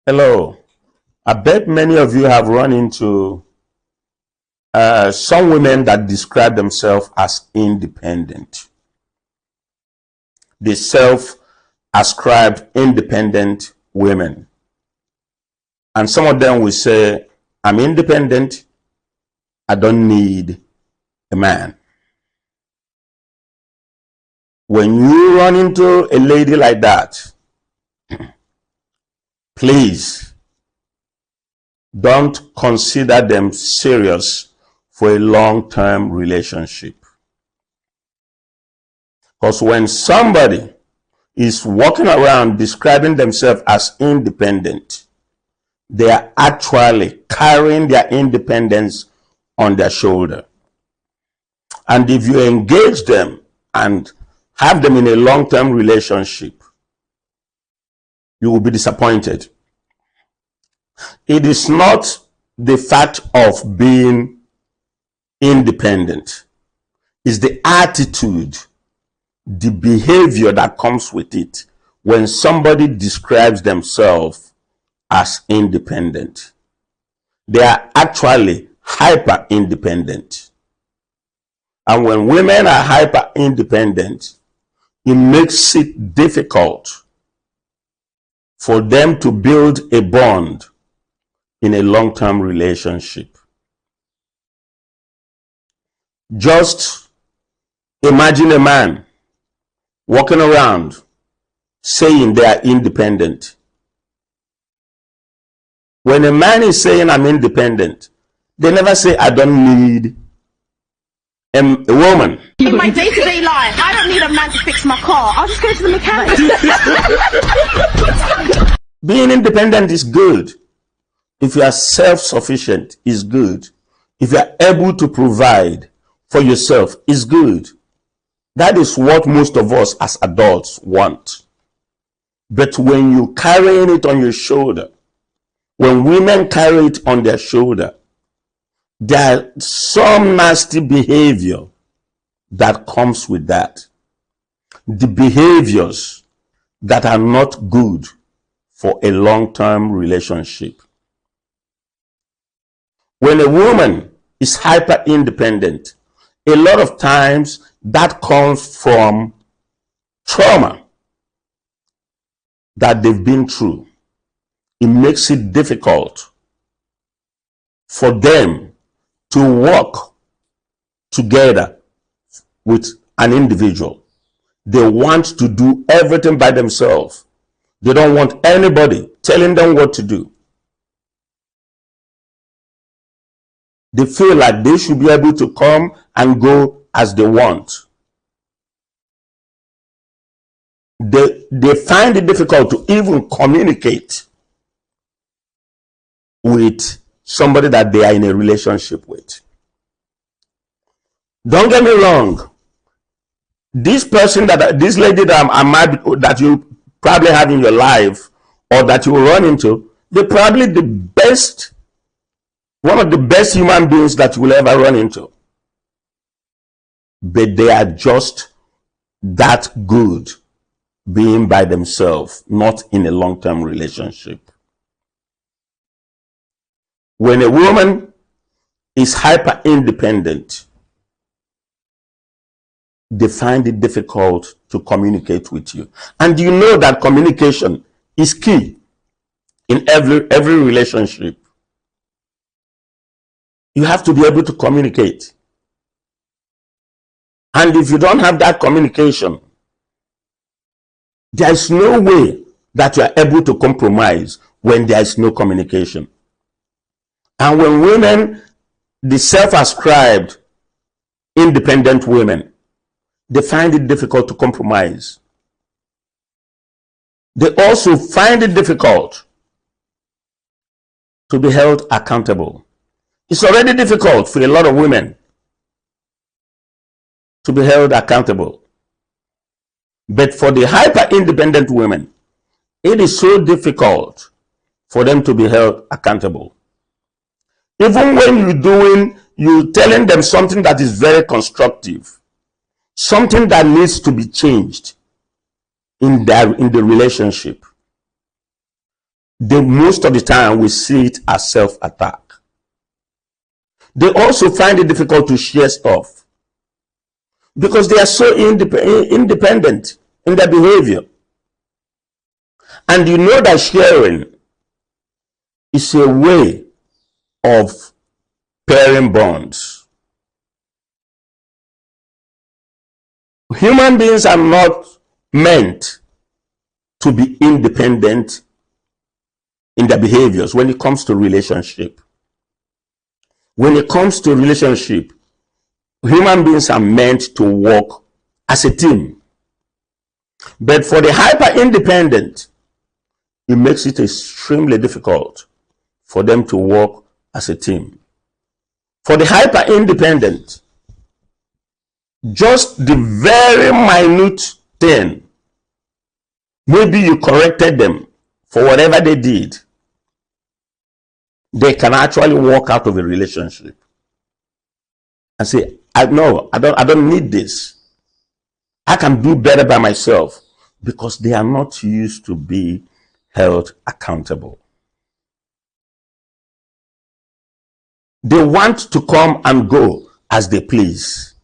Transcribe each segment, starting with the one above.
Hello. I bet many of you have run into some women that describe themselves as independent. They self-ascribed independent women. And some of them will say, I'm independent. I don't need a man. When you run into a lady like that, please don't consider them serious for a long-term relationship. Because when somebody is walking around describing themselves as independent, they are actually carrying their independence on their shoulder. And if you engage them and have them in a long-term relationship, you will be disappointed. It is not the fact of being independent. It's the attitude, the behavior that comes with it when somebody describes themselves as independent. They are actually hyper independent. And when women are hyper independent, it makes it difficult for them to build a bond in a long-term relationship. Just imagine a man walking around saying they are independent. When a man is saying I'm independent, they never say I don't need a woman. In my day-to-day life, I don't need a man to fix my car. I'll just go to the mechanic. Being independent is good. If you are self-sufficient, is good. If you are able to provide for yourself, is good. That is what most of us as adults want. But when you carrying it on your shoulder, when women carry it on their shoulder, there is some nasty behavior that comes with that. The behaviors that are not good for a long-term relationship. When a woman is hyper independent, a lot of times that comes from trauma that they've been through. It makes it difficult for them to work together with an individual. They want to do everything by themselves. They don't want anybody telling them what to do. They feel like they should be able to come and go as they want. They find it difficult to even communicate with somebody that they are in a relationship with. Don't get me wrong. This lady that you probably have in your life or that you will run into, they're probably one of the best human beings that you will ever run into. But they are just that good being by themselves, not in a long-term relationship. When a woman is hyper independent, they find it difficult to communicate with you. And you know that communication is key in every relationship. You have to be able to communicate. And if you don't have that communication, there is no way that you are able to compromise when there is no communication. And when women, the self-ascribed independent women, they find it difficult to compromise. They also find it difficult to be held accountable. It's already difficult for a lot of women to be held accountable. But for the hyper-independent women, it is so difficult for them to be held accountable. Even when you're telling them something that is very constructive, something that needs to be changed in the relationship, most of the time we see it as self-attack. They also find it difficult to share stuff because they are so independent in their behavior. And you know that sharing is a way of pairing bonds. Human beings are not meant to be independent in their behaviors when it comes to relationship. When it comes to relationship, human beings are meant to work as a team. But for the hyper-independent, it makes it extremely difficult for them to work as a team. For the hyper-independent, just the very minute thing, maybe you corrected them for whatever they did, they can actually walk out of a relationship and say, I don't need this. I can do better by myself, because they are not used to be held accountable. They want to come and go as they please.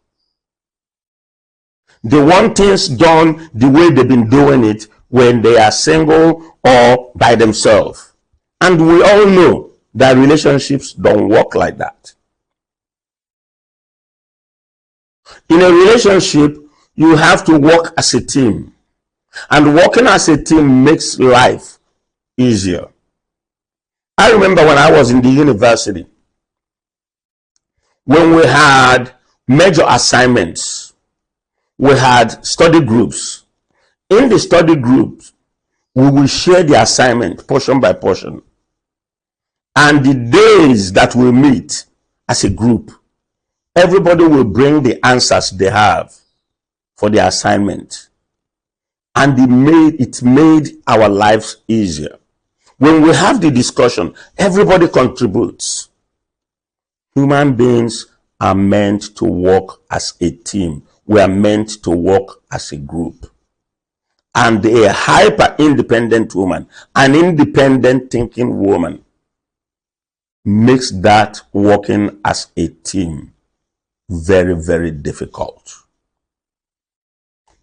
They want things done the way they've been doing it when they are single or by themselves. And we all know that relationships don't work like that. In a relationship, you have to work as a team. And working as a team makes life easier. I remember when I was in the university, when we had major assignments, we had study groups. In the study groups, we will share the assignment portion by portion. And the days that we meet as a group, everybody will bring the answers they have for the assignment. And it made our lives easier. When we have the discussion, everybody contributes. Human beings are meant to work as a team. We are meant to work as a group. And a hyper-independent woman, an independent thinking woman, makes that working as a team very, very difficult.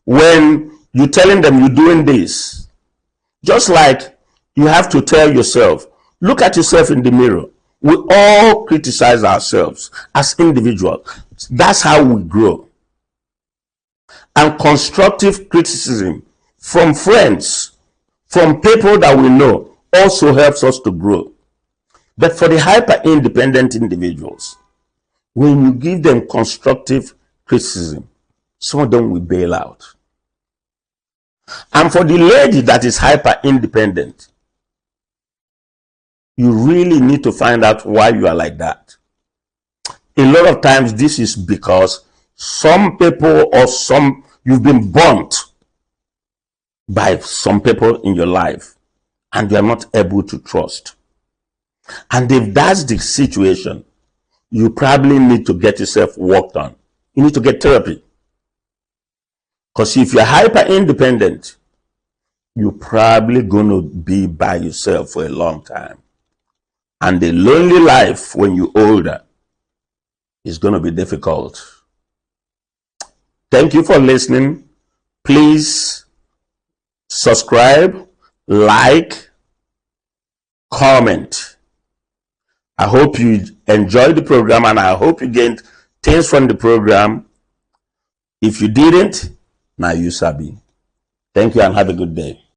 When you're telling them you're doing this, just like you have to tell yourself, look at yourself in the mirror. We all criticize ourselves as individuals. That's how we grow. And constructive criticism from friends, from people that we know, also helps us to grow. But for the hyper-independent individuals, when you give them constructive criticism, some of them will bail out. And for the lady that is hyper-independent, you really need to find out why you are like that. A lot of times this is because some people you've been burnt by some people in your life and you are not able to trust. And if that's the situation, you probably need to get yourself worked on. You need to get therapy. Because if you're hyper-independent, you're probably going to be by yourself for a long time. And the lonely life when you're older is going to be difficult. Thank you for listening. Please subscribe, like, comment. I hope you enjoyed the program and I hope you gained things from the program. If you didn't, now you sabi. Thank you and have a good day.